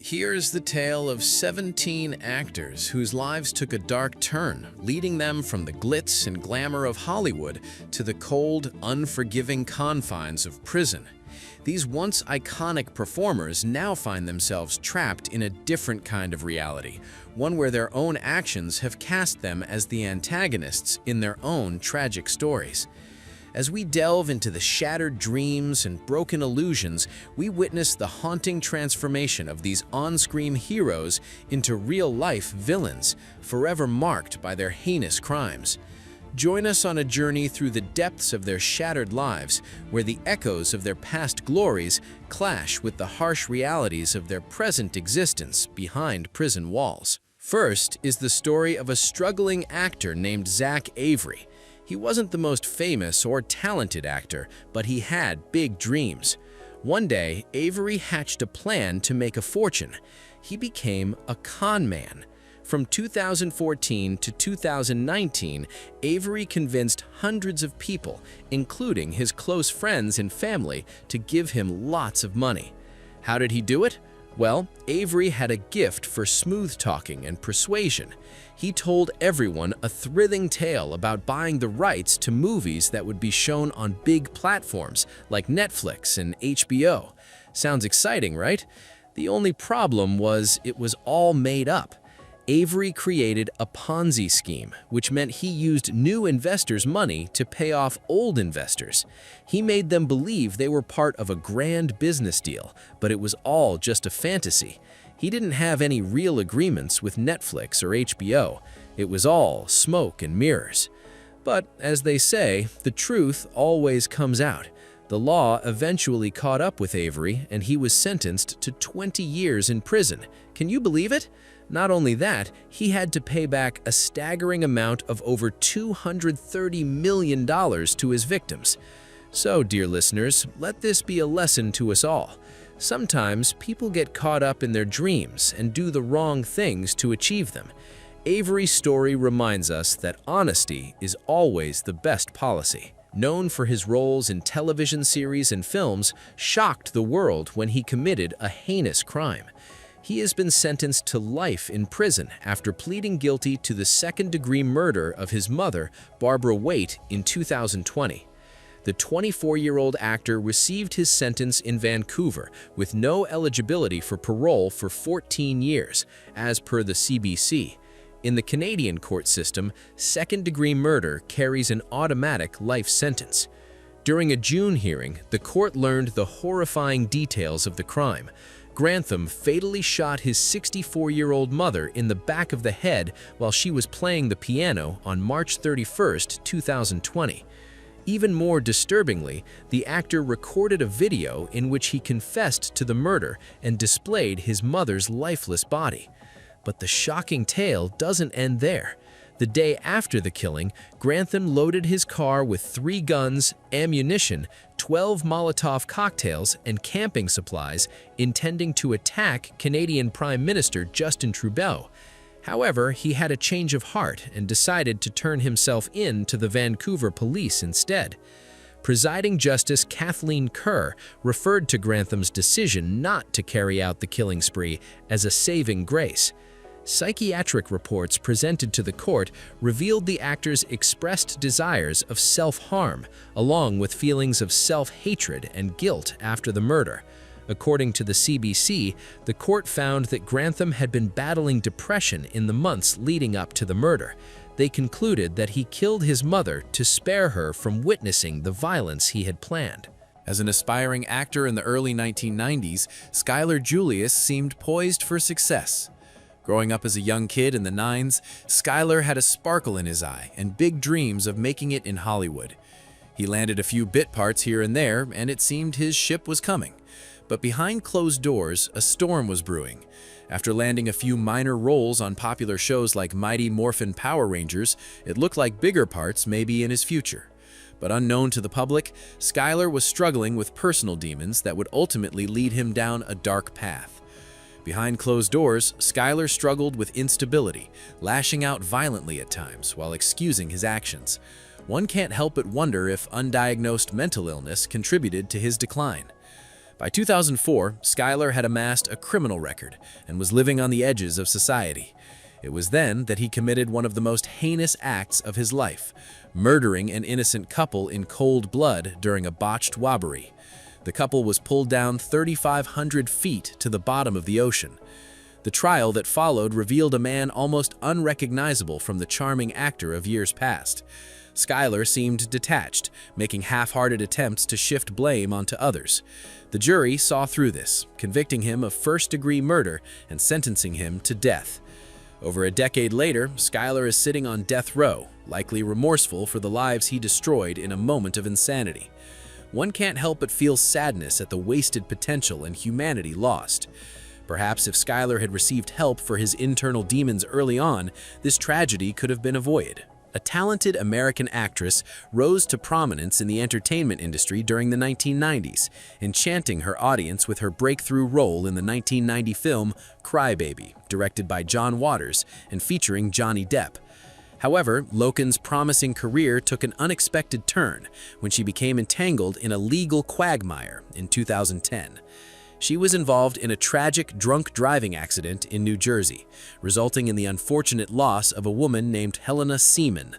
Here's the tale of 17 actors whose lives took a dark turn, leading them from the glitz and glamour of Hollywood to the cold, unforgiving confines of prison. These once iconic performers now find themselves trapped in a different kind of reality, one where their own actions have cast them as the antagonists in their own tragic stories. As we delve into the shattered dreams and broken illusions, we witness the haunting transformation of these on-screen heroes into real-life villains, forever marked by their heinous crimes. Join us on a journey through the depths of their shattered lives, where the echoes of their past glories clash with the harsh realities of their present existence behind prison walls. First is the story of a struggling actor named Zach Avery. He wasn't the most famous or talented actor, but he had big dreams. One day, Avery hatched a plan to make a fortune. He became a con man. From 2014 to 2019, Avery convinced hundreds of people, including his close friends and family, to give him lots of money. How did he do it? Well, Avery had a gift for smooth talking and persuasion. He told everyone a thrilling tale about buying the rights to movies that would be shown on big platforms like Netflix and HBO. Sounds exciting, right? The only problem was it was all made up. Avery created a Ponzi scheme, which meant he used new investors' money to pay off old investors. He made them believe they were part of a grand business deal, but it was all just a fantasy. He didn't have any real agreements with Netflix or HBO. It was all smoke and mirrors. But, as they say, the truth always comes out. The law eventually caught up with Avery, and he was sentenced to 20 years in prison. Can you believe it? Not only that, he had to pay back a staggering amount of over $230 million to his victims. So, dear listeners, let this be a lesson to us all. Sometimes people get caught up in their dreams and do the wrong things to achieve them. Avery's story reminds us that honesty is always the best policy. Known for his roles in television series and films, shocked the world when he committed a heinous crime. He has been sentenced to life in prison after pleading guilty to the second-degree murder of his mother, Barbara Waite, in 2020. The 24-year-old actor received his sentence in Vancouver with no eligibility for parole for 14 years, as per the CBC. In the Canadian court system, second-degree murder carries an automatic life sentence. During a June hearing, the court learned the horrifying details of the crime. Grantham fatally shot his 64-year-old mother in the back of the head while she was playing the piano on March 31, 2020. Even more disturbingly, the actor recorded a video in which he confessed to the murder and displayed his mother's lifeless body. But the shocking tale doesn't end there. The day after the killing, Grantham loaded his car with 3 guns, ammunition, 12 Molotov cocktails, and camping supplies, intending to attack Canadian Prime Minister Justin Trudeau. However, he had a change of heart and decided to turn himself in to the Vancouver police instead. Presiding Justice Kathleen Kerr referred to Grantham's decision not to carry out the killing spree as a saving grace. Psychiatric reports presented to the court revealed the actor's expressed desires of self-harm, along with feelings of self-hatred and guilt after the murder. According to the CBC, the court found that Grantham had been battling depression in the months leading up to the murder. They concluded that he killed his mother to spare her from witnessing the violence he had planned. As an aspiring actor in the early 1990s, Skylar Julius seemed poised for success. Growing up as a young kid in the 90s, Skylar had a sparkle in his eye and big dreams of making it in Hollywood. He landed a few bit parts here and there, and it seemed his ship was coming. But behind closed doors, a storm was brewing. After landing a few minor roles on popular shows like Mighty Morphin Power Rangers, it looked like bigger parts may be in his future. But unknown to the public, Skylar was struggling with personal demons that would ultimately lead him down a dark path. Behind closed doors, Skylar struggled with instability, lashing out violently at times while excusing his actions. One can't help but wonder if undiagnosed mental illness contributed to his decline. By 2004, Schuyler had amassed a criminal record and was living on the edges of society. It was then that he committed one of the most heinous acts of his life, murdering an innocent couple in cold blood during a botched robbery. The couple was pulled down 3,500 feet to the bottom of the ocean. The trial that followed revealed a man almost unrecognizable from the charming actor of years past. Schuyler seemed detached, making half-hearted attempts to shift blame onto others. The jury saw through this, convicting him of first-degree murder and sentencing him to death. Over a decade later, Schuyler is sitting on death row, likely remorseful for the lives he destroyed in a moment of insanity. One can't help but feel sadness at the wasted potential and humanity lost. Perhaps if Schuyler had received help for his internal demons early on, this tragedy could have been avoided. A talented American actress rose to prominence in the entertainment industry during the 1990s, enchanting her audience with her breakthrough role in the 1990 film Cry Baby, directed by John Waters and featuring Johnny Depp. However, Loken's promising career took an unexpected turn when she became entangled in a legal quagmire in 2010. She was involved in a tragic drunk driving accident in New Jersey, resulting in the unfortunate loss of a woman named Helena Seaman.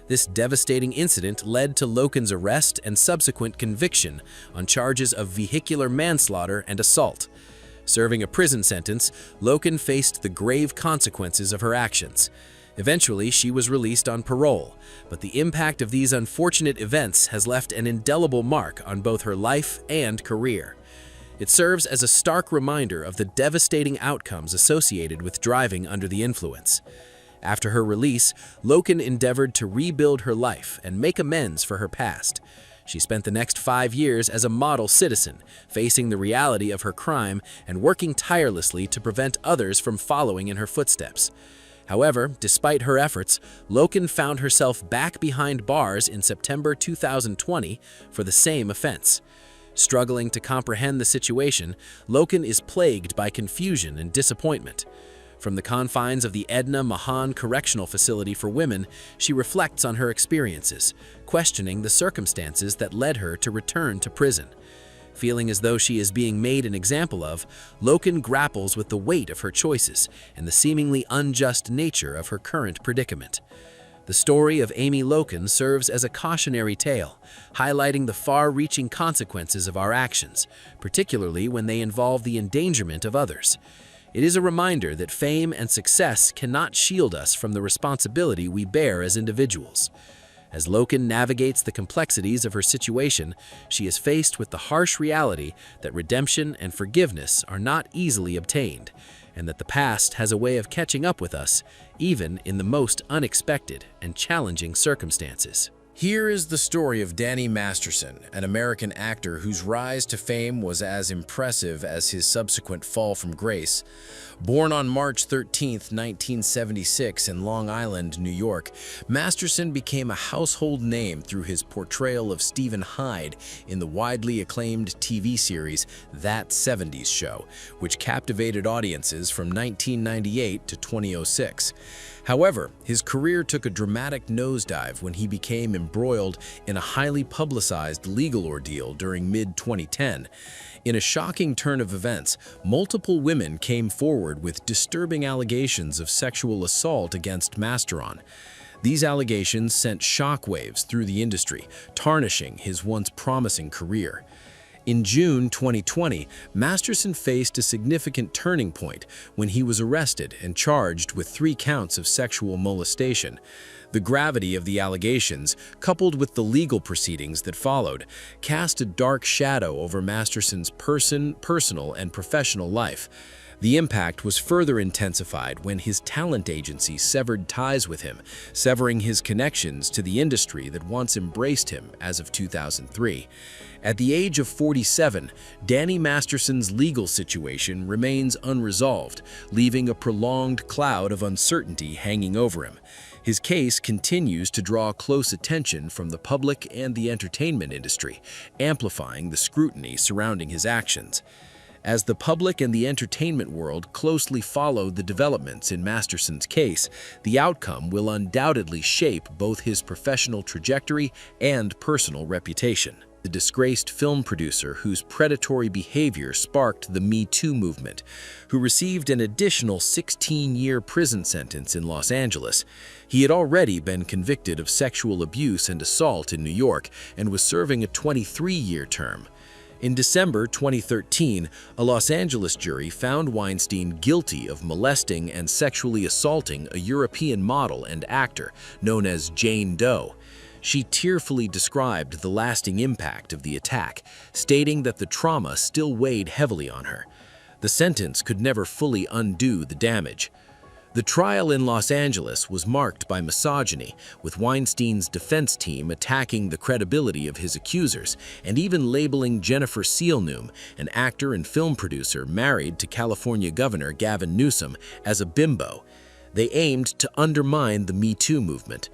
This devastating incident led to Loken's arrest and subsequent conviction on charges of vehicular manslaughter and assault. Serving a prison sentence, Loken faced the grave consequences of her actions. Eventually, she was released on parole, but the impact of these unfortunate events has left an indelible mark on both her life and career. It serves as a stark reminder of the devastating outcomes associated with driving under the influence. After her release, Loken endeavored to rebuild her life and make amends for her past. She spent the next 5 years as a model citizen, facing the reality of her crime and working tirelessly to prevent others from following in her footsteps. However, despite her efforts, Loken found herself back behind bars in September 2020 for the same offense. Struggling to comprehend the situation, Loken is plagued by confusion and disappointment. From the confines of the Edna Mahan Correctional Facility for Women, she reflects on her experiences, questioning the circumstances that led her to return to prison. Feeling as though she is being made an example of, Loken grapples with the weight of her choices and the seemingly unjust nature of her current predicament. The story of Amy Loken serves as a cautionary tale, highlighting the far-reaching consequences of our actions, particularly when they involve the endangerment of others. It is a reminder that fame and success cannot shield us from the responsibility we bear as individuals. As Loken navigates the complexities of her situation, she is faced with the harsh reality that redemption and forgiveness are not easily obtained, and that the past has a way of catching up with us, even in the most unexpected and challenging circumstances. Here is the story of Danny Masterson, an American actor whose rise to fame was as impressive as his subsequent fall from grace. Born on March 13, 1976 in Long Island, New York, Masterson became a household name through his portrayal of Stephen Hyde in the widely acclaimed TV series That 70s Show, which captivated audiences from 1998 to 2006. However, his career took a dramatic nosedive when he became embroiled in a highly publicized legal ordeal during mid-2010. In a shocking turn of events, multiple women came forward with disturbing allegations of sexual assault against Masteron. These allegations sent shockwaves through the industry, tarnishing his once promising career. In June 2020, Masterson faced a significant turning point when he was arrested and charged with 3 counts of sexual molestation. The gravity of the allegations, coupled with the legal proceedings that followed, cast a dark shadow over Masterson's personal and professional life. The impact was further intensified when his talent agency severed ties with him, severing his connections to the industry that once embraced him as of 2003. At the age of 47, Danny Masterson's legal situation remains unresolved, leaving a prolonged cloud of uncertainty hanging over him. His case continues to draw close attention from the public and the entertainment industry, amplifying the scrutiny surrounding his actions. As the public and the entertainment world closely follow the developments in Masterson's case, the outcome will undoubtedly shape both his professional trajectory and personal reputation. the disgraced film producer whose predatory behavior sparked the Me Too movement, who received an additional 16-year prison sentence in Los Angeles. He had already been convicted of sexual abuse and assault in New York and was serving a 23-year term. In December 2013, a Los Angeles jury found Weinstein guilty of molesting and sexually assaulting a European model and actor known as Jane Doe. She tearfully described the lasting impact of the attack, stating that the trauma still weighed heavily on her. The sentence could never fully undo the damage. The trial in Los Angeles was marked by misogyny, with Weinstein's defense team attacking the credibility of his accusers and even labeling Jennifer Seelnoom, an actor and film producer married to California Governor Gavin Newsom, as a bimbo. They aimed to undermine the Me Too movement.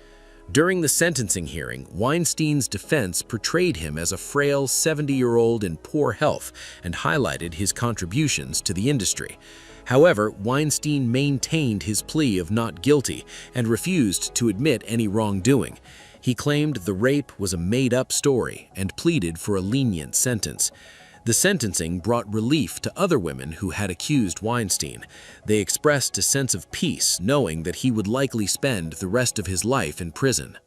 During the sentencing hearing, Weinstein's defense portrayed him as a frail 70-year-old in poor health and highlighted his contributions to the industry. However, Weinstein maintained his plea of not guilty and refused to admit any wrongdoing. He claimed the rape was a made-up story and pleaded for a lenient sentence. The sentencing brought relief to other women who had accused Weinstein. They expressed a sense of peace knowing that he would likely spend the rest of his life in prison.